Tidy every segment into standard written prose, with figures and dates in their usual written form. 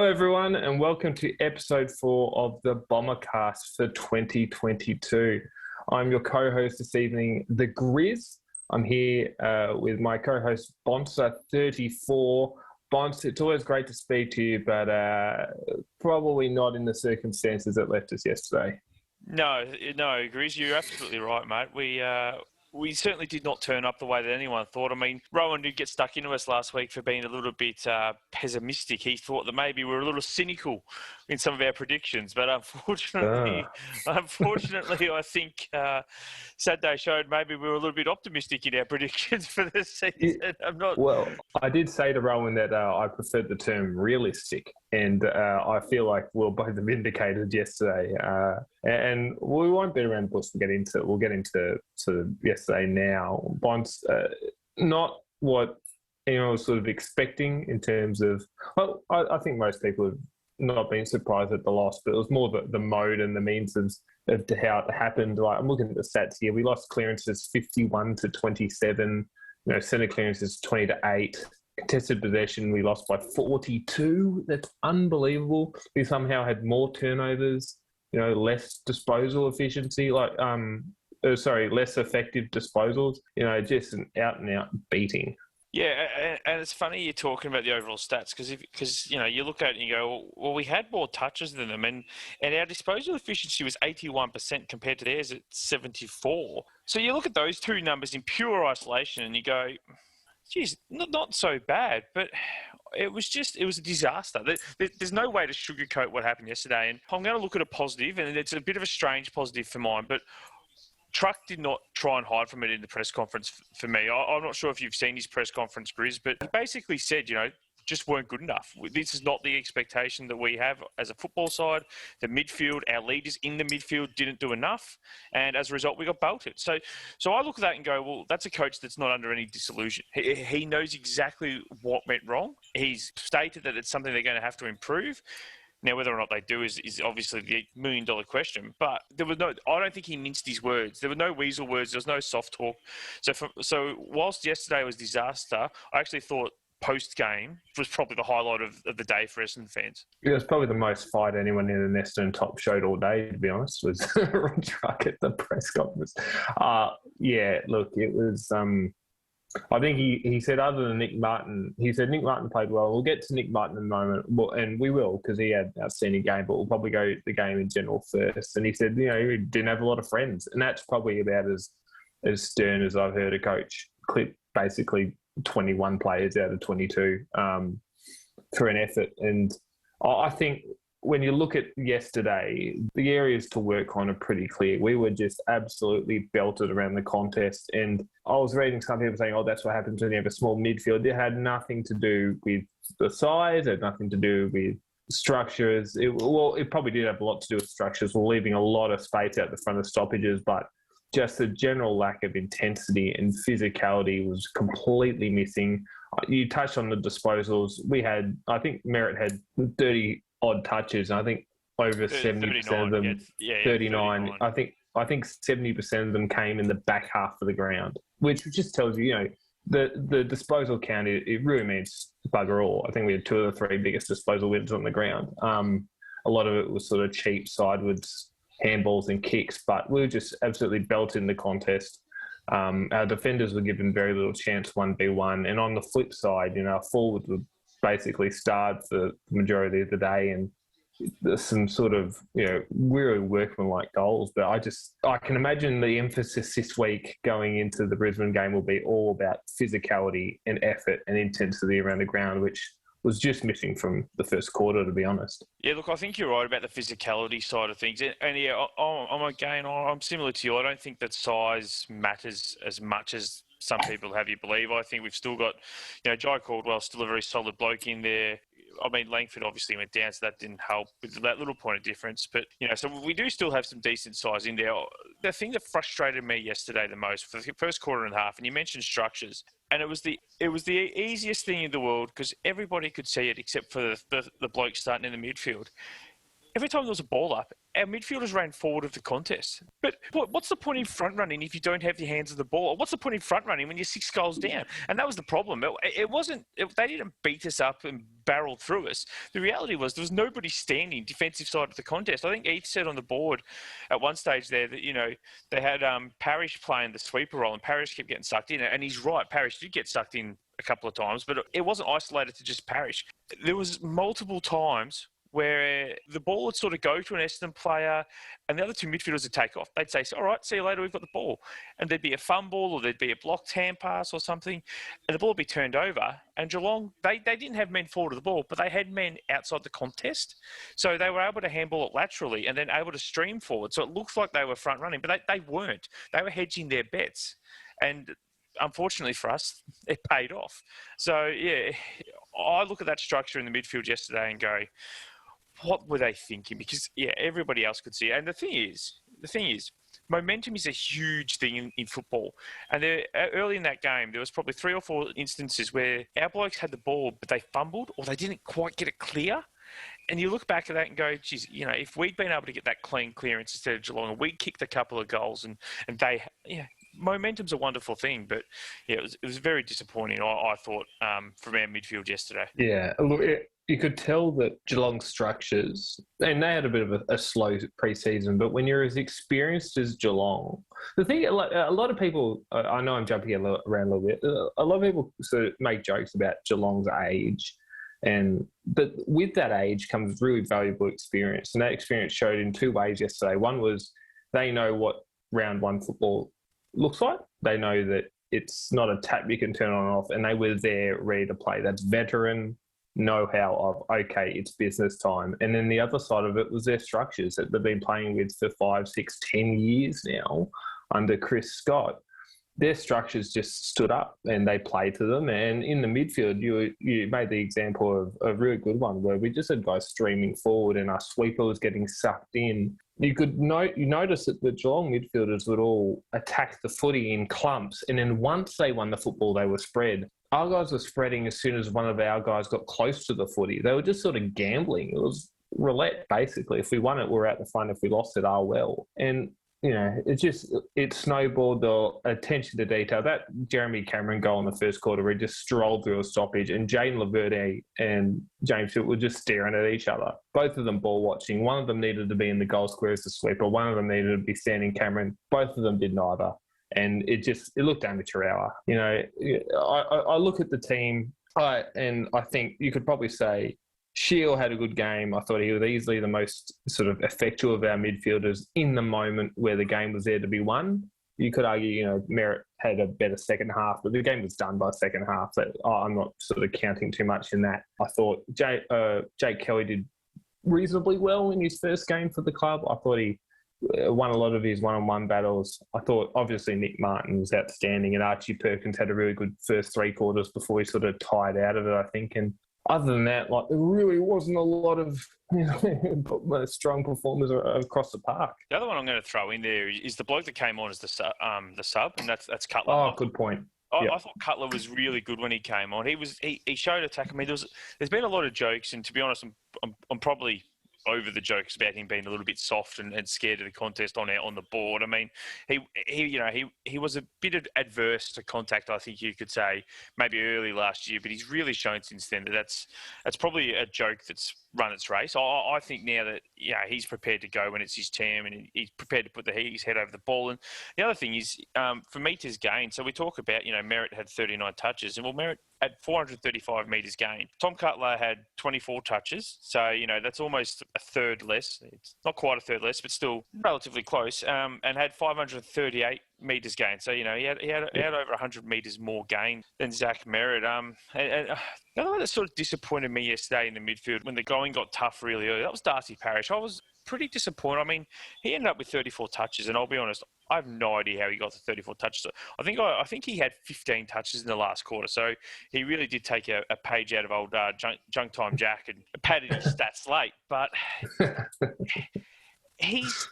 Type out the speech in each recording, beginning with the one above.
everyone, and welcome to episode 4 of the Bombercast for 2022. I'm your co-host this evening, TheGrizz. I'm here with my co-host, Bonser34. Bons, it's always great to speak to you, but probably not in the circumstances that left us yesterday. No, Grizz, you're absolutely right, mate. We certainly did not turn up the way that anyone thought. I mean, Rowan did get stuck into us last week for being a little bit pessimistic. He thought that maybe we were a little cynical in some of our predictions, but unfortunately, I think Saturday showed maybe we were a little bit optimistic in our predictions for this season. Well, I did say to Rowan that I preferred the term realistic, and I feel like we were both vindicated yesterday. And we won't beat around the bush. We'll get into yesterday now. Bonds, not what anyone was sort of expecting in terms of. Well, I think most people have not been surprised at the loss, but it was more the mode and the means of how it happened. Like, I'm looking at the stats here. We lost clearances 51-27. Centre clearances 20-8. Contested possession, we lost by 42. That's unbelievable. We somehow had more turnovers. Less disposal efficiency, less effective disposals. Just an out and out beating. Yeah, and it's funny you're talking about the overall stats because you look at it and you go, well, we had more touches than them, and our disposal efficiency was 81% compared to theirs at 74%. So you look at those two numbers in pure isolation and you go, geez, not so bad, but it was a disaster. There's no way to sugarcoat what happened yesterday. And I'm going to look at a positive, and it's a bit of a strange positive for mine, but Truck did not try and hide from it in the press conference for me. I'm not sure if you've seen his press conference, Grizz, but he basically said, just weren't good enough. This is not the expectation that we have as a football side. The midfield, our leaders in the midfield didn't do enough, and as a result, we got belted. So I look at that and go, well, that's a coach that's not under any disillusion. He knows exactly what went wrong. He's stated that it's something they're going to have to improve. Now, whether or not they do is obviously the $1 million question. But I don't think he minced his words. There were no weasel words. There was no soft talk. So whilst yesterday was disaster, I actually thought post-game was probably the highlight of the day for Essendon fans. It was probably the most fight anyone in the Essendon top showed all day, to be honest, was Truck at the press conference. It was... I think he said, other than Nick Martin, Nick Martin played well. We'll get to Nick Martin in a moment, and we will, because he had an outstanding game, but we'll probably go the game in general first. And he said, he didn't have a lot of friends. And that's probably about as stern as I've heard a coach clip basically 21 players out of 22 for an effort. And I think when you look at yesterday, the areas to work on are pretty clear. We were just absolutely belted around the contest. And I was reading some people saying, that's what happens when you have a small midfield. It had nothing to do with the size. It had nothing to do with structures. It probably did have a lot to do with structures. We're leaving a lot of space out the front of stoppages, but just the general lack of intensity and physicality was completely missing. You touched on the disposals. I think Merritt had 30 odd touches. I think over 70% of them, 39. I think 70% of them came in the back half of the ground, which just tells you, the disposal count, it really means bugger all. I think we had 2 of the 3 biggest disposal wins on the ground. A lot of it was sort of cheap sidewards handballs and kicks, but we were just absolutely belted in the contest. Our defenders were given very little chance 1v1, and on the flip side, our forwards were basically starved for the majority of the day, and there's some sort of really workmanlike goals. But I can imagine the emphasis this week going into the Brisbane game will be all about physicality and effort and intensity around the ground, which was just missing from the first quarter, to be honest. Yeah, look, I think you're right about the physicality side of things. And yeah, I'm similar to you. I don't think that size matters as much as some people have you believe. I think we've still got, Jai Caldwell's still a very solid bloke in there. I mean, Langford obviously went down, so that didn't help with that little point of difference. But, so we do still have some decent size in there. The thing that frustrated me yesterday the most for the first quarter and a half, and you mentioned structures, and it was the easiest thing in the world because everybody could see it except for the bloke starting in the midfield. every time there was a ball up, our midfielders ran forward of the contest. But what's the point in front running if you don't have your hands on the ball? What's the point in front running when you're 6 goals down? And that was the problem. They didn't beat us up and barrel through us. The reality was there was nobody standing defensive side of the contest. I think Heath said on the board at one stage there that, they had Parrish playing the sweeper role, and Parrish kept getting sucked in. And he's right, Parrish did get sucked in a couple of times, but it wasn't isolated to just Parrish. There was multiple times where the ball would sort of go to an Essendon player and the other two midfielders would take off. They'd say, all right, see you later, we've got the ball. And there'd be a fumble or there'd be a blocked hand pass or something, and the ball would be turned over. And Geelong, they didn't have men forward of the ball, but they had men outside the contest. So they were able to handball it laterally and then able to stream forward. So it looks like they were front running, but they weren't. They were hedging their bets. And unfortunately for us, it paid off. So, yeah, I look at that structure in the midfield yesterday and go, what were they thinking? Because, yeah, everybody else could see it. And the thing is, momentum is a huge thing in football. And early in that game, there was probably 3 or 4 instances where our blokes had the ball, but they fumbled or they didn't quite get it clear. And you look back at that and go, geez, if we'd been able to get that clean clearance instead of Geelong, and we'd kicked a couple of goals and they, momentum's a wonderful thing. But, yeah, it was very disappointing, I thought, from our midfield yesterday. Yeah, look, you could tell that Geelong structures, and they had a bit of a slow pre-season, but when you're as experienced as Geelong, the thing, a lot of people, I know I'm jumping around a little bit, a lot of people sort of make jokes about Geelong's age, but with that age comes really valuable experience, and that experience showed in 2 ways yesterday. One was they know what round 1 football looks like. They know that it's not a tap you can turn on and off, and they were there ready to play. That's veteran know-how of, okay, it's business time. And then the other side of it was their structures that they've been playing with for 5, 6, 10 years now under Chris Scott. Their structures just stood up and they played to them. And in the midfield, you made the example of a really good one where we just had guys streaming forward and our sweeper was getting sucked in. You notice that the Geelong midfielders would all attack the footy in clumps, and then once they won the football, they were spread. Our guys were spreading as soon as one of our guys got close to the footy. They were just sort of gambling. It was roulette, basically. If we won it, we're out the front. If we lost it, well. And, it snowballed the attention to detail. That Jeremy Cameron goal in the first quarter, where he just strolled through a stoppage, and Jane Laverde and James Field were just staring at each other. Both of them ball watching. One of them needed to be in the goal square as the sweeper. One of them needed to be standing Cameron. Both of them did neither. And it looked amateur hour. I look at the team, and I think you could probably say Shield had a good game. I thought he was easily the most sort of effective of our midfielders in the moment where the game was there to be won. You could argue, Merritt had a better second half, but the game was done by second half. So I'm not sort of counting too much in that. I thought Jake Kelly did reasonably well in his first game for the club. I thought he won a lot of his one-on-one battles. I thought, obviously, Nick Martin was outstanding, and Archie Perkins had a really good first 3 quarters before he sort of tied out of it, I think. And other than that, there really wasn't a lot of strong performers across the park. The other one I'm going to throw in there is the bloke that came on as the sub, and that's Cutler. Oh, good point. I thought Cutler was really good when he came on. He showed attack. I mean, there's been a lot of jokes, and to be honest, I'm probably over the jokes about him being a little bit soft and scared of the contest on the board. I mean, he was a bit adverse to contact, I think you could say, maybe early last year, but he's really shown since then that that's probably a joke that's run its race. I think now that he's prepared to go when it's his term, and he's prepared to put his head over the ball. And the other thing is, for metres gained, so we talk about, Merritt had 39 touches, and Merritt had 435 metres gained. Tom Cutler had 24 touches, so, that's almost a third less. It's not quite a third less, but still relatively close, and had 538 metres gained. So, he had over 100 metres more gain than Zach Merritt. And the other one that sort of disappointed me yesterday in the midfield when the going got tough really early, that was Darcy Parish. I was pretty disappointed. I mean, he ended up with 34 touches, and I'll be honest, I have no idea how he got to 34 touches. I think he had 15 touches in the last quarter, so he really did take a page out of old Junk Time Jack and padded his stats late. But He's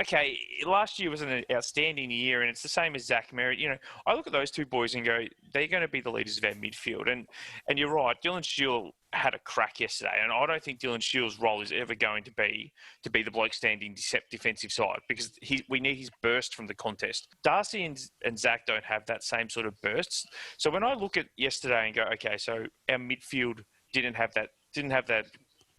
okay. Last year was an outstanding year, and it's the same as Zach Merritt. I look at those two boys and go, they're going to be the leaders of our midfield. And you're right, Dylan Shield had a crack yesterday, and I don't think Dylan Shield's role is ever going to be the bloke standing defensive side, because we need his burst from the contest. Darcy and Zach don't have that same sort of bursts. So when I look at yesterday and go, okay, so our midfield didn't have that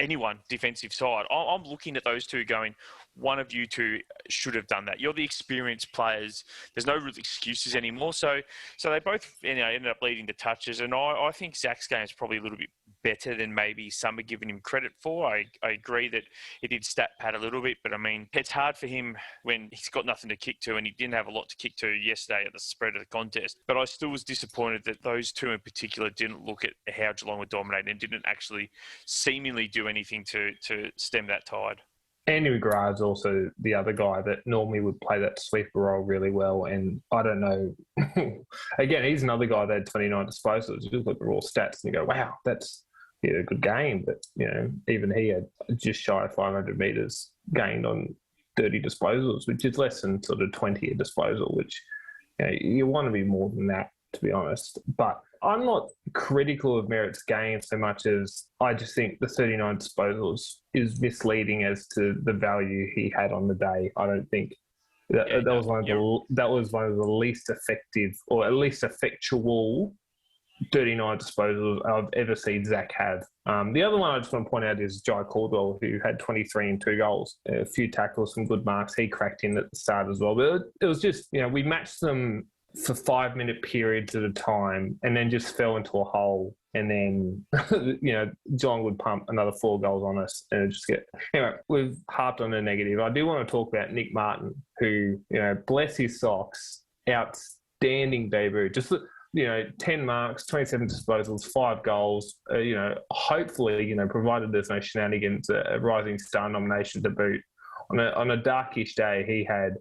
anyone defensive side. I'm looking at those two going, one of you two should have done that. You're the experienced players. There's no real excuses anymore. So they both ended up leading to touches. And I think Zach's game is probably a little bit better than maybe some are giving him credit for. I agree that he did stat pad a little bit, but I mean, it's hard for him when he's got nothing to kick to, and he didn't have a lot to kick to yesterday at the spread of the contest. But I still was disappointed that those two in particular didn't look at how Geelong were dominating and didn't actually seemingly do anything to stem that tide. Andy McGrath's also the other guy that normally would play that sweeper role really well. And I don't know. Again, he's another guy that had 29 disposals. You just look at raw stats and you go, wow, that's a good game. But, even he had just shy of 500 metres gained on 30 disposals, which is less than sort of 20 a disposal, which you want to be more than that, to be honest. But I'm not critical of Merritt's game so much as I just think the 39 disposals is misleading as to the value he had on the day. I don't think that was one of the least effective, or at least effectual, 39 disposals I've ever seen Zach have. The other one I just want to point out is Jai Caldwell, who had 23 and 2 goals, a few tackles, some good marks. He cracked in at the start as well. But it was just, we matched them for 5-minute periods at a time, and then just fell into a hole. And then, Geelong would pump another 4 goals on us, and it just anyway. We've harped on the negative. I do want to talk about Nick Martin, who, bless his socks, outstanding debut. Just 10 marks, 27 disposals, 5 goals. Hopefully, provided there's no shenanigans, a Rising Star nomination to boot. On a darkish day, he had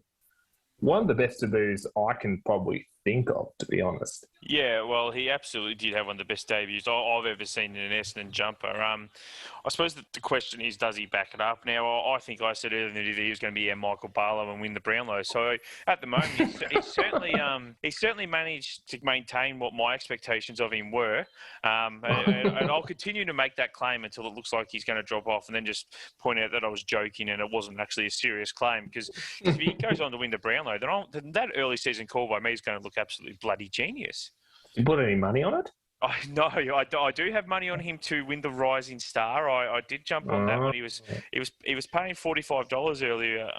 one of the best debuts I can probably think of, to be honest. Yeah, well, he absolutely did have one of the best debuts I've ever seen in an Essendon jumper. I suppose the question is, does he back it up? Now, I think I said earlier that he was going to be Michael Barlow and win the Brownlow. So at the moment, he's certainly managed to maintain what my expectations of him were. And I'll continue to make that claim until it looks like he's going to drop off, and then just point out that I was joking and it wasn't actually a serious claim. Because if he goes on to win the Brownlow, then that early season call by me is going to look absolutely bloody genius. You put any money on it? No, I do have money on him to win the Rising Star. I did jump on that when he was paying $45 earlier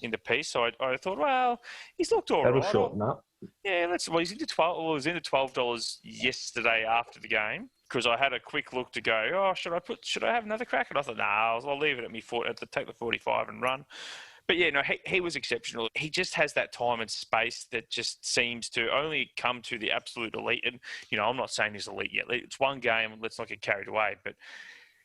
in the piece. So I thought, well, he's looked all right. That'll shorten up. Yeah, he's into $12. Well, he was into $12 yesterday after the game, because I had a quick look to go, should I have another crack? And I thought, I'll leave it at me take the 45 and run. But yeah, no, he was exceptional. He just has that time and space that just seems to only come to the absolute elite. And, I'm not saying he's elite yet. It's one game. Let's not get carried away. But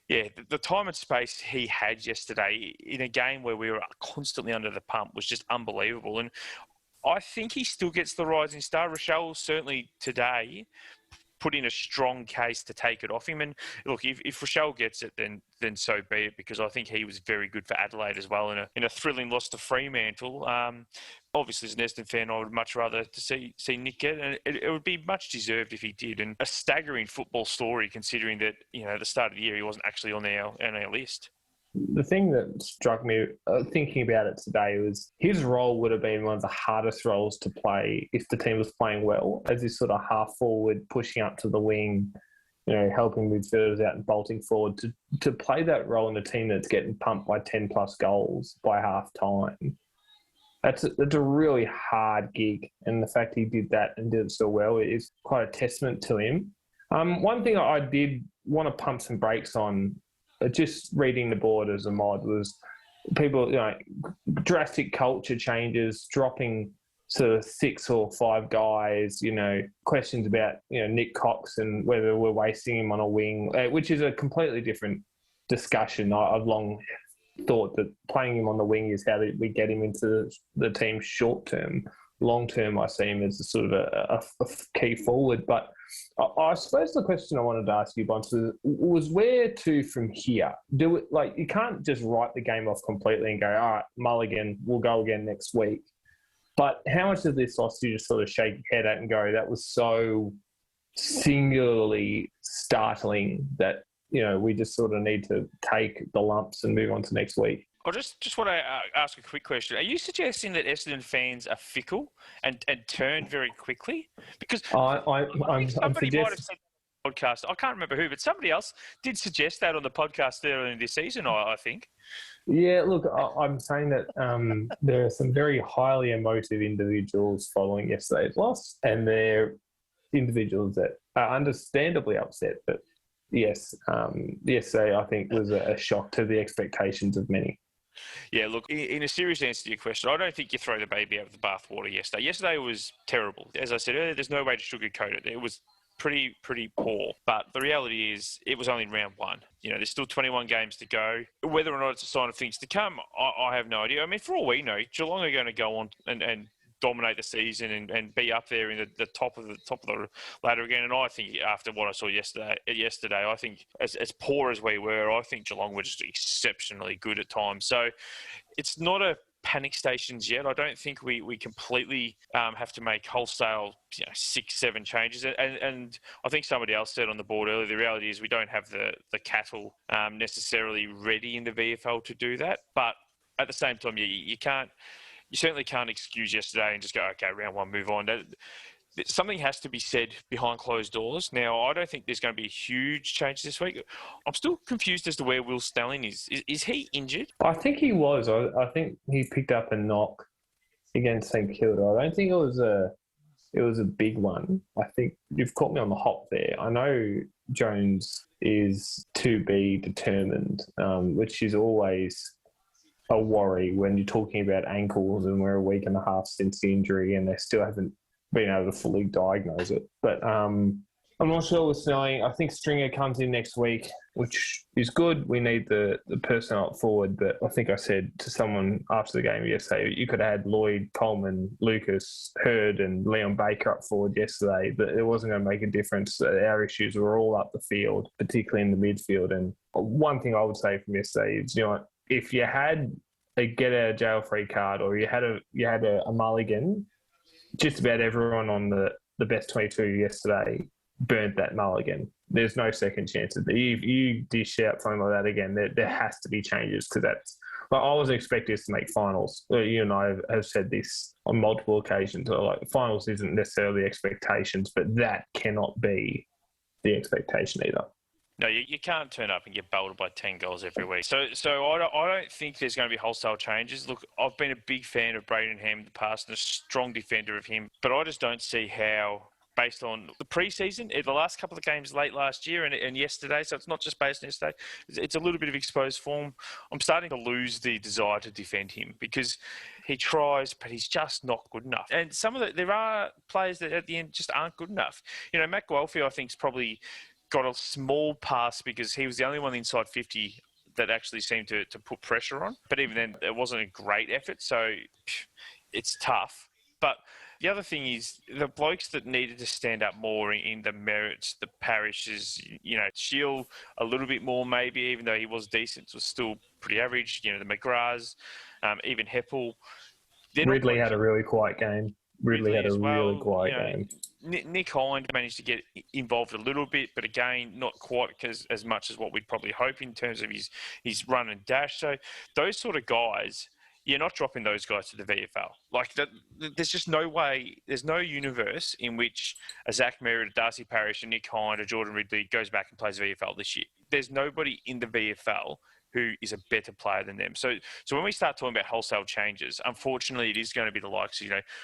yeah, the time and space he had yesterday in a game where we were constantly under the pump was just unbelievable. And I think he still gets the Rising Star. Rochelle certainly today put in a strong case to take it off him. And look, if Rochelle gets it, then so be it, because I think he was very good for Adelaide as well in a thrilling loss to Fremantle. Obviously, as an Essendon fan, I would much rather to see Nick get it, and it would be much deserved if he did. And a staggering football story, considering that at the start of the year he wasn't actually on our list. The thing that struck me thinking about it today was his role would have been one of the hardest roles to play if the team was playing well, as this sort of half forward, pushing up to the wing, helping midfielders out and bolting forward. To play that role in a team that's getting pumped by 10 plus goals by half time, that's a really hard gig. And the fact he did that and did it so well is quite a testament to him. One thing I did want to pump some brakes on, just reading the board as a mod, was people, drastic culture changes, dropping sort of 6 or 5 guys, questions about, Nick Cox and whether we're wasting him on a wing, which is a completely different discussion. I've long thought that playing him on the wing is how we get him into the team short term. long term, I see him as a sort of a key forward. But I suppose the question I wanted to ask you, Bonds, was where to from here? You can't just write the game off completely and go, all right, Mulligan, we'll go again next week. But how much of this loss do you just sort of shake your head at and go, that was so singularly startling that, we just sort of need to take the lumps and move on to next week? I just want to ask a quick question. Are you suggesting that Essendon fans are fickle and turn very quickly? Because I think somebody might have said on the podcast, I can't remember who, but somebody else did suggest that on the podcast earlier in this season, I think. Yeah, look, I'm saying that there are some very highly emotive individuals following yesterday's loss, and they're individuals that are understandably upset. But yes, yesterday I think was a shock to the expectations of many. Yeah, look, in a serious answer to your question, I don't think you throw the baby out of the bathwater yesterday. Yesterday was terrible. As I said earlier, there's no way to sugarcoat it. It was pretty poor. But the reality is it was only round one. There's still 21 games to go. Whether or not it's a sign of things to come, I have no idea. I mean, for all we know, Geelong are going to go on and dominate the season and be up there in the top of the ladder again. And I think after what I saw yesterday, I think as poor as we were, I think Geelong were just exceptionally good at times. So it's not a panic stations yet. I don't think we completely have to make wholesale 6-7 changes. And I think somebody else said on the board earlier, the reality is we don't have the cattle necessarily ready in the VFL to do that. But at the same time, you certainly can't excuse yesterday and just go, okay, round one, move on. Something has to be said behind closed doors. Now, I don't think there's going to be a huge change this week. I'm still confused as to where Will Snelling is. Is he injured? I think he was. I think he picked up a knock against St Kilda. I don't think it was a big one. I think you've caught me on the hop there. I know Jones is to be determined, which is always a worry when you're talking about ankles and we're a week and a half since the injury and they still haven't been able to fully diagnose it. But I'm not sure with Snelling. I think Stringer comes in next week, which is good. We need the personnel up forward. But I think I said to someone after the game yesterday, you could have had Lloyd, Coleman, Lucas, Hurd and Leon Baker up forward yesterday, but it wasn't going to make a difference. Our issues were all up the field, particularly in the midfield. And one thing I would say from yesterday is, if you had a get out of jail free card or you had a mulligan, just about everyone on the best 22 yesterday burnt that mulligan. There's no second chances. If you dish out something like that again, there has to be changes because that's. But I was expecting us to make finals. You and I have said this on multiple occasions. Finals isn't necessarily expectations, but that cannot be the expectation either. No, you can't turn up and get belted by 10 goals every week. So I don't think there's going to be wholesale changes. Look, I've been a big fan of Braden Ham in the past and a strong defender of him, but I just don't see how, based on the preseason, the last couple of games late last year and yesterday, so it's not just based on yesterday, it's a little bit of exposed form. I'm starting to lose the desire to defend him because he tries, but he's just not good enough. And there are players that at the end just aren't good enough. Matt Guelfi, I think, is probably got a small pass because he was the only one inside 50 that actually seemed to put pressure on. But even then, it wasn't a great effort, so it's tough. But the other thing is the blokes that needed to stand up more in the Merritts, the Parishes, Shield a little bit more maybe, even though he was decent, was still pretty average. The McGraths, even Heppel. Ridley had a really quiet game. Ridley had a really quiet game. Nick Hind managed to get involved a little bit, but again, not quite as much as what we'd probably hope in terms of his run and dash. So those sort of guys, you're not dropping those guys to the VFL. There's just no way, there's no universe in which a Zach Merritt, a Darcy Parish, a Nick Hind, a Jordan Ridley goes back and plays VFL this year. There's nobody in the VFL who is a better player than them. So when we start talking about wholesale changes, unfortunately, it is going to be the likes,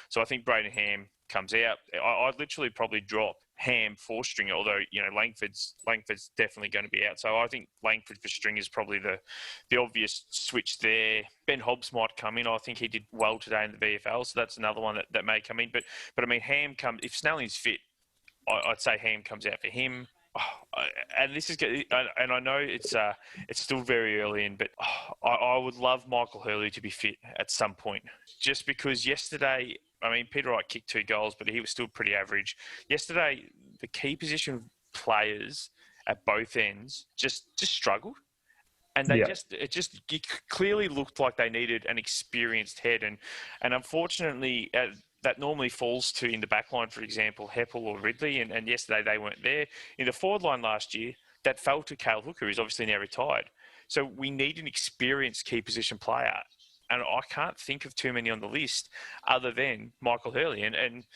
So I think Braden Ham comes out. I'd literally probably drop Ham for Stringer, although, Langford's definitely going to be out. So I think Langford for Stringer is probably the obvious switch there. Ben Hobbs might come in. I think he did well today in the VFL, so that's another one that may come in. But I mean, Ham comes, if Snelling's fit, I'd say Ham comes out for him. And this is, and I know it's still very early in, but I would love Michael Hurley to be fit at some point, just because yesterday I mean, Peter Wright kicked 2 goals, but he was still pretty average. Yesterday, the key position players at both ends just struggled. And it clearly looked like they needed an experienced head. And unfortunately, that normally falls to, in the back line, for example, Heppel or Ridley. And yesterday they weren't there. In the forward line last year, that fell to Cale Hooker, who's obviously now retired. So we need an experienced key position player. And I can't think of too many on the list other than Michael Hurley. And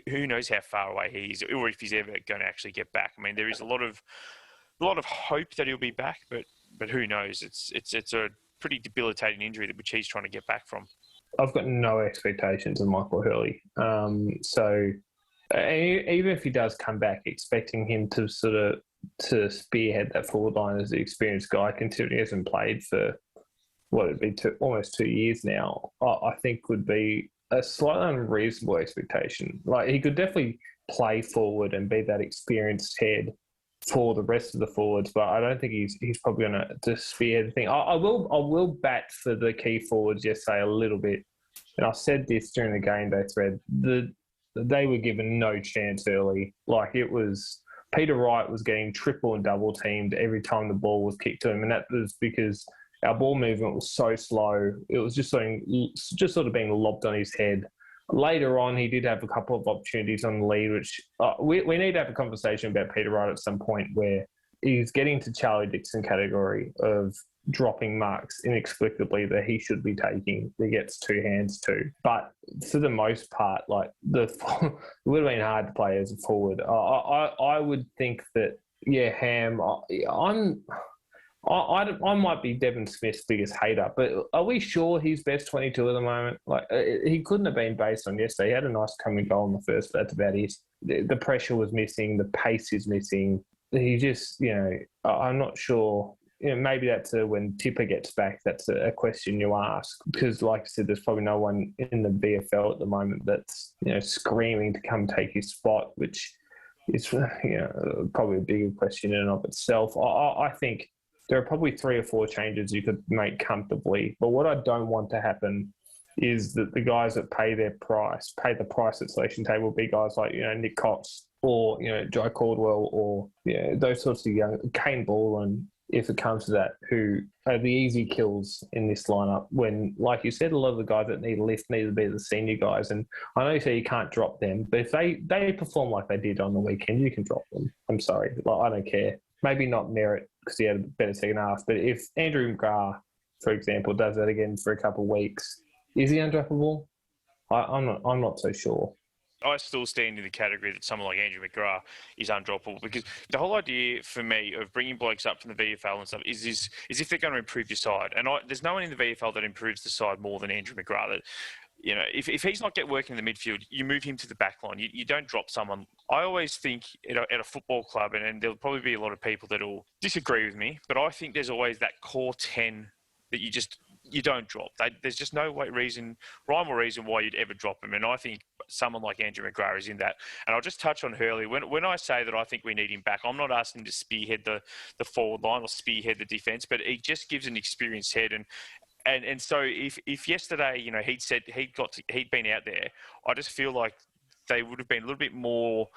who knows how far away he is, or if he's ever going to actually get back. I mean, there is a lot of hope that he'll be back, but who knows? It's a pretty debilitating injury which he's trying to get back from. I've got no expectations of Michael Hurley. So even if he does come back, expecting him to to spearhead that forward line as an experienced guy, considering he hasn't played for what would be almost 2 years now, I think would be a slightly unreasonable expectation. Like, he could definitely play forward and be that experienced head for the rest of the forwards, but I don't think he's probably going to spearhead the thing. I will bat for the key forwards yesterday a little bit, and I said this during the game day thread. They were given no chance early. Like, it was Peter Wright was getting triple and double teamed every time the ball was kicked to him, and that was because our ball movement was so slow. It was just sort of being lobbed on his head. Later on, he did have a couple of opportunities on the lead, which we need to have a conversation about Peter Wright at some point, where he's getting to Charlie Dixon category of dropping marks inexplicably that he should be taking. He gets 2 hands to. But for the most part, like, it would have been hard to play as a forward. I would think that, Ham, I might be Devon Smith's biggest hater, but are we sure he's best 22 at the moment? Like, he couldn't have been based on yesterday. He had a nice coming goal in the first, but that's about it. The pressure was missing. The pace is missing. He just, I'm not sure. Maybe that's when Tipper gets back, that's a question you ask. Because, like I said, there's probably no one in the VFL at the moment that's, screaming to come take his spot, which is, probably a bigger question in and of itself. I think there are probably 3 or 4 changes you could make comfortably. But what I don't want to happen is that the guys that pay the price at selection table, be guys like, Nick Cox or, Jai Caldwell or, those sorts of young, Kane Baldwin, if it comes to that, who are the easy kills in this lineup when, like you said, a lot of the guys that need a lift need to be the senior guys. And I know you say you can't drop them, but if they perform like they did on the weekend, you can drop them. I'm sorry. I don't care. Maybe not Merritt because he had a better second half. But if Andrew McGrath, for example, does that again for a couple of weeks, is he undroppable? I'm not so sure. I still stand in the category that someone like Andrew McGrath is undroppable, because the whole idea for me of bringing blokes up from the VFL and stuff is if they're going to improve your side. And there's no one in the VFL that improves the side more than Andrew McGrath. If he's not working in the midfield, you move him to the back line. You don't drop someone. I always think at a football club, and there'll probably be a lot of people that will disagree with me, but I think there's always that core 10 that you don't drop. There's just no rhyme or reason why you'd ever drop him. And I think someone like Andrew McGrath is in that. And I'll just touch on Hurley. When I say that I think we need him back, I'm not asking him to spearhead the forward line or spearhead the defence, but he just gives an experienced head. And so if yesterday, he'd said he'd been out there, I just feel like they would have been a little bit more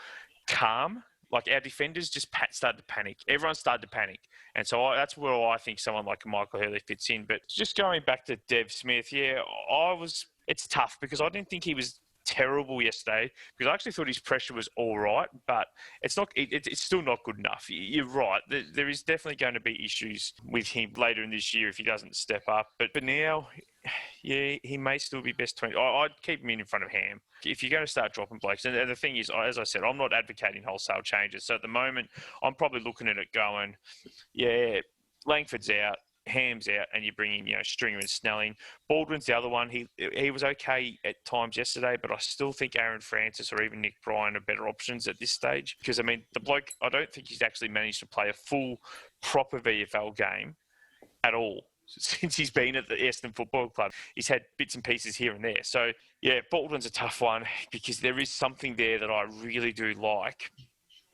calm. Like, our defenders just started to panic. Everyone started to panic. And so that's where I think someone like Michael Hurley fits in. But just going back to Dev Smith, it's tough because I didn't think he was terrible yesterday, because I actually thought his pressure was all right, but it's still not good enough. You're right. There is definitely going to be issues with him later in this year if he doesn't step up. But now, he may still be best 20. I'd keep him in front of Ham. If you're going to start dropping blokes, and the thing is, as I said, I'm not advocating wholesale changes. So at the moment, I'm probably looking at it going, Langford's out, Ham's out, and you bring in, Stringer and Snelling. Baldwin's the other one. He was okay at times yesterday, but I still think Aaron Francis or even Nick Bryan are better options at this stage. Because, the bloke, I don't think he's actually managed to play a full, proper VFL game at all since he's been at the Essendon Football Club. He's had bits and pieces here and there. So, Baldwin's a tough one because there is something there that I really do like.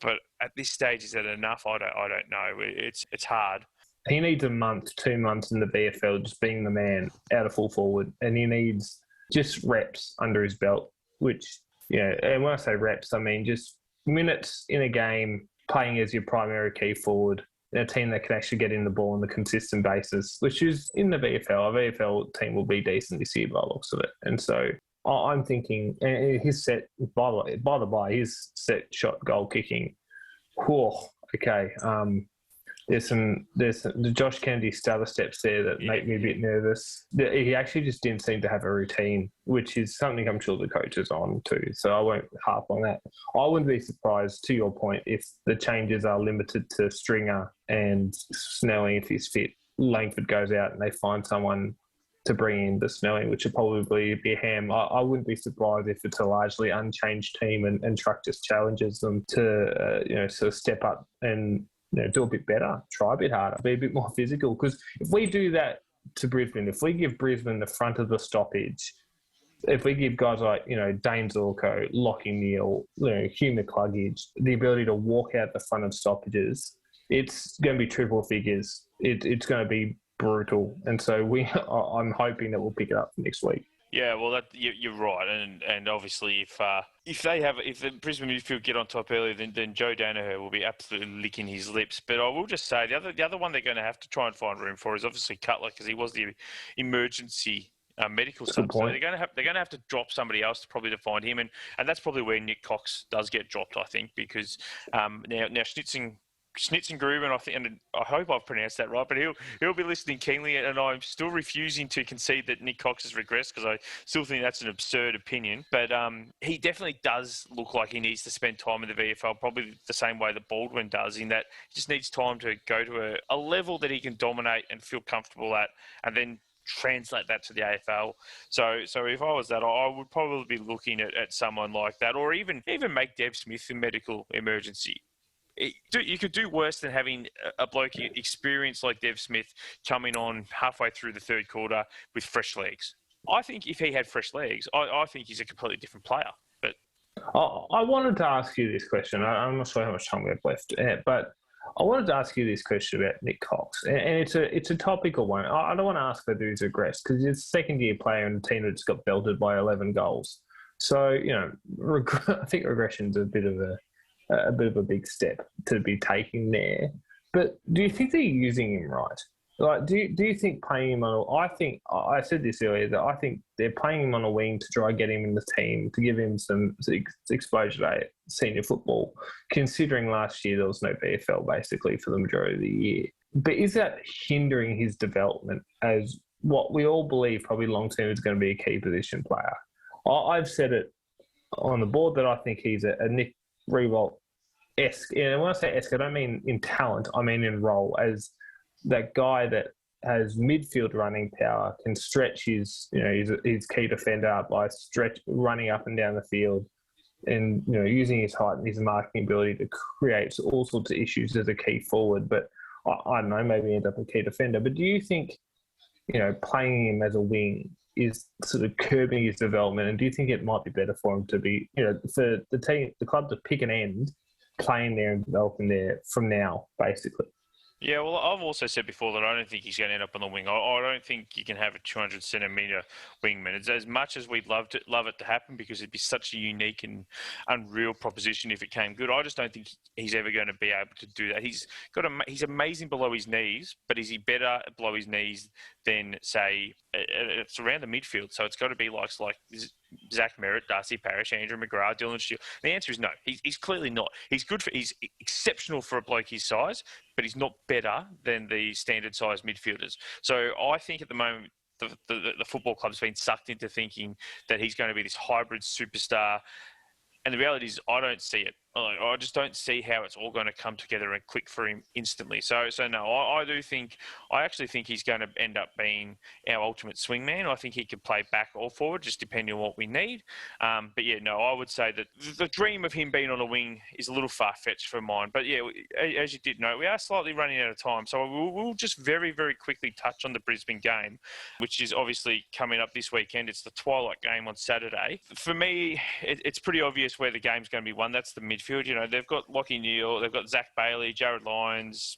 But at this stage, is that enough? I don't know. It's hard. He needs a month, 2 months in the VFL just being the man out of full forward, and he needs just reps under his belt. which, and when I say reps, I mean just minutes in a game playing as your primary key forward in a team that can actually get in the ball on a consistent basis, which is in the VFL. A VFL team will be decent this year by the looks of it. And so I'm thinking, and his set, by the by, his set shot goal kicking, okay. There's the Josh Kennedy stutter steps there that make me a bit nervous. He actually just didn't seem to have a routine, which is something I'm sure the coach is on too. So I won't harp on that. I wouldn't be surprised, to your point, if the changes are limited to Stringer and Snelling if he's fit. Langford goes out and they find someone to bring in the Snelling, which would probably be Ham. I wouldn't be surprised if it's a largely unchanged team and Truck just challenges them to sort of step up and do a bit better, try a bit harder, be a bit more physical. Because if we do that to Brisbane, if we give Brisbane the front of the stoppage, if we give guys like, Dane Zorko, Lockie Neal, Hugh McCluggage, the ability to walk out the front of stoppages, it's going to be triple figures. It's going to be brutal. And so I'm hoping that we'll pick it up next week. Yeah, well, you're right, and obviously if the Brisbane midfield get on top early, then Joe Danaher will be absolutely licking his lips. But I will just say the other one they're going to have to try and find room for is obviously Cutler, because he was the emergency medical sub. So they're going to have to drop somebody else probably to find him, and that's probably where Nick Cox does get dropped, I think, because now Schnitzengruben, I hope I've pronounced that right, but he'll be listening keenly, and I'm still refusing to concede that Nick Cox has regressed because I still think that's an absurd opinion. But he definitely does look like he needs to spend time in the VFL, probably the same way that Baldwin does, in that he just needs time to go to a level that he can dominate and feel comfortable at, and then translate that to the AFL. So if I was that, I would probably be looking at someone like that, or even make Dev Smith a medical emergency. You could do worse than having a bloke experienced like Dev Smith coming on halfway through the third quarter with fresh legs. I think if he had fresh legs, I think he's a completely different player. But I wanted to ask you this question. I'm not sure how much time we have left, but I wanted to ask you this question about Nick Cox, and it's a topical one. I don't want to ask whether he's regressed, because he's a second-year player in a team that's got belted by 11 goals. So, I think regression is a bit of a big step to be taking there. But do you think they're using him right? Like, do you think playing him on I said this earlier, that I think they're playing him on a wing to try and get him in the team, to give him some exposure to senior football, considering last year there was no VFL basically for the majority of the year. But is that hindering his development as what we all believe probably long-term is going to be a key position player? I've said it on the board that I think he's a Nick Riewoldt-esque. And when I say esque, I don't mean in talent, I mean in role, as that guy that has midfield running power, can stretch his key defender by running up and down the field, and using his height and his marking ability to create all sorts of issues as a key forward. But I don't know, maybe end up a key defender. But do you think playing him as a wing is sort of curbing his development, and do you think it might be better for him to be for the club to pick an end, playing there and developing there from now, basically? Yeah, well, I've also said before that I don't think he's going to end up on the wing. I don't think you can have a 200-centimetre wingman. It's as much as we'd love it to happen, because it'd be such a unique and unreal proposition if it came good. I just don't think he's ever going to be able to do that. He's amazing below his knees, but is he better below his knees than, say, it's around the midfield? So it's got to be like Zach Merritt, Darcy Parish, Andrew McGrath, Dylan Steele. The answer is no. He's clearly not. He's exceptional for a bloke his size, but he's not better than the standard size midfielders. So I think at the moment the football club's been sucked into thinking that he's going to be this hybrid superstar. And the reality is, I don't see it. I just don't see how it's all going to come together and click for him instantly. So no, I actually think he's going to end up being our ultimate swingman. I think he could play back or forward, just depending on what we need. But yeah, no, I would say that the dream of him being on a wing is a little far-fetched for mine. But yeah, as you did note, we are slightly running out of time. So we'll just very, very quickly touch on the Brisbane game, which is obviously coming up this weekend. It's the twilight game on Saturday. For me, it's pretty obvious where the game's going to be won. That's the midfield. They've got Lockie Neal, they've got Zach Bailey, Jared Lyons,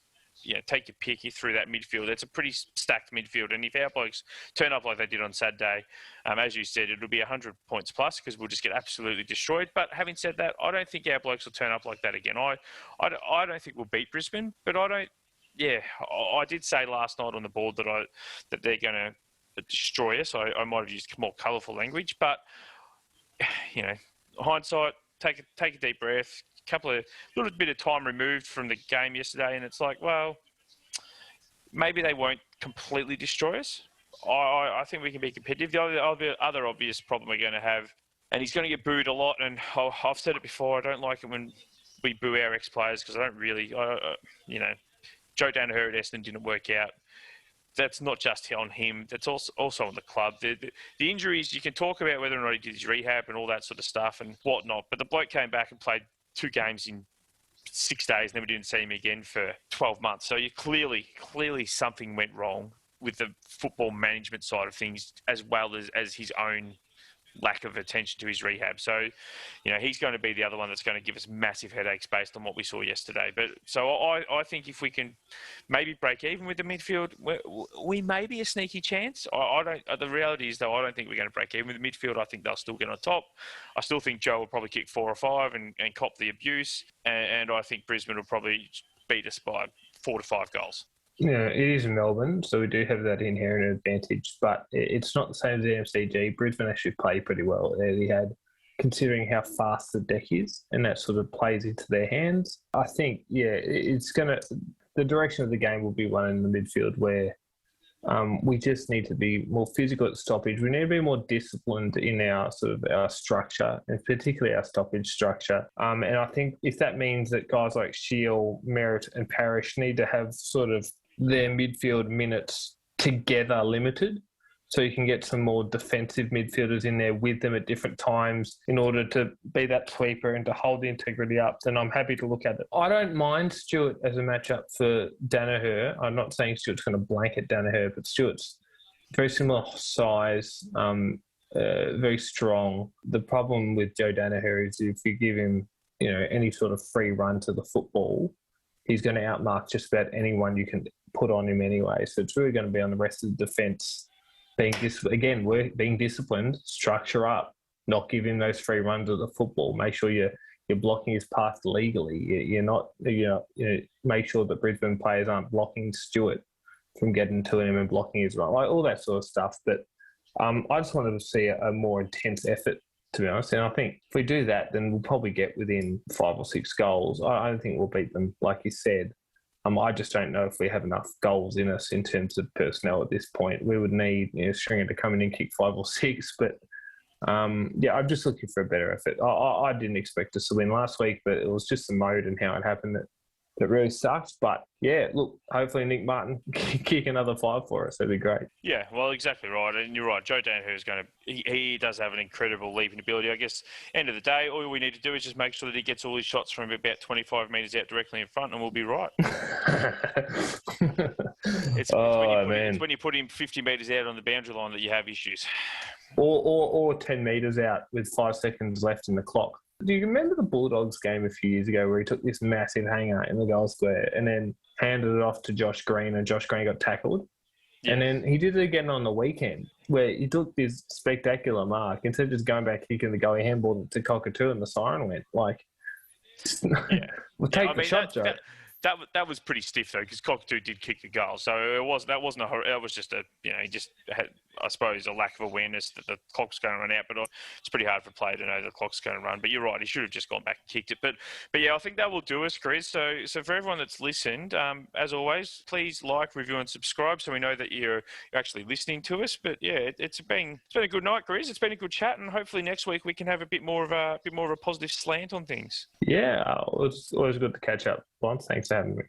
take your pick through that midfield. It's a pretty stacked midfield. And if our blokes turn up like they did on Saturday, as you said, it'll be 100 points plus because we'll just get absolutely destroyed. But having said that, I don't think our blokes will turn up like that again. I don't think we'll beat Brisbane, but I did say last night on the board that they're going to destroy us. I might have used more colourful language, but hindsight, take a deep breath. Little bit of time removed from the game yesterday, and it's like, well, maybe they won't completely destroy us. I think we can be competitive. The other obvious problem we're going to have, and he's going to get booed a lot, and I've said it before, I don't like it when we boo our ex-players because I don't really, Joe Danaher at Essendon didn't work out. That's not just on him. That's also on the club. The injuries, you can talk about whether or not he did his rehab and all that sort of stuff and whatnot, but the bloke came back and played 2 games in 6 days, never didn't see him again for 12 months. So you clearly something went wrong with the football management side of things as well as his own lack of attention to his rehab. So, he's going to be the other one that's going to give us massive headaches based on what we saw yesterday. But so I think if we can maybe break even with the midfield, we may be a sneaky chance. The reality is, though, I don't think we're going to break even with the midfield. I think they'll still get on top. I still think Joe will probably kick 4 or 5 and cop the abuse. And I think Brisbane will probably beat us by 4 to 5 goals. Yeah, it is Melbourne, so we do have that inherent advantage, but it's not the same as the MCG. Brisbane actually played pretty well. They had, considering how fast the deck is, and that sort of plays into their hands. I think, the direction of the game will be one in the midfield where we just need to be more physical at stoppage. We need to be more disciplined in our structure, and particularly our stoppage structure. And I think if that means that guys like Shield, Merritt and Parrish need to have sort of their midfield minutes together limited, so you can get some more defensive midfielders in there with them at different times in order to be that sweeper and to hold the integrity up, then I'm happy to look at it. I don't mind Stewart as a matchup for Danaher. I'm not saying Stewart's going to blanket Danaher, but Stewart's very similar size, very strong. The problem with Joe Danaher is if you give him, any sort of free run to the football, he's going to outmark just about anyone you can put on him anyway. So it's really going to be on the rest of the defence being disciplined, structure up, not give him those free runs of the football. Make sure you're blocking his path legally. Make sure that Brisbane players aren't blocking Stewart from getting to him and blocking his run, like all that sort of stuff. But I just wanted to see a more intense effort, to be honest. And I think if we do that, then we'll probably get within 5 or 6 goals. I don't think we'll beat them, like you said. I just don't know if we have enough goals in us in terms of personnel at this point. We would need Stringer to come in and kick 5 or 6. But, I'm just looking for a better effort. I didn't expect us to win last week, but it was just the mode and how it happened that really sucks. But, hopefully Nick Martin can kick another 5 for us. That'd be great. Yeah, well, exactly right. And you're right. Joe Danaher is he does have an incredible leaping ability. I guess, end of the day, all we need to do is just make sure that he gets all his shots from about 25 metres out directly in front and we'll be right. It's when you put him 50 metres out on the boundary line that you have issues. Or 10 metres out with 5 seconds left in the clock. Do you remember the Bulldogs game a few years ago where he took this massive hanger in the goal square and then handed it off to Josh Green and Josh Green got tackled? Yeah. And then he did it again on the weekend where he took this spectacular mark. Instead of just going back kicking the goal, he handballed it to Cockatoo and the siren went. We'll take the shot, Joe. That was pretty stiff though, because Cockatoo did kick the goal, so that was just he just had, I suppose, a lack of awareness that the clock's going to run out. But it's pretty hard for a player to know the clock's going to run. But you're right, he should have just gone back and kicked it. But I think that will do us, Grizz. So for everyone that's listened, as always, please like, review, and subscribe so we know that you're actually listening to us. But it's been a good night, Grizz. It's been a good chat, and hopefully next week we can have a bit more of a positive slant on things. Yeah, it's always good to catch up. Thanks for having me.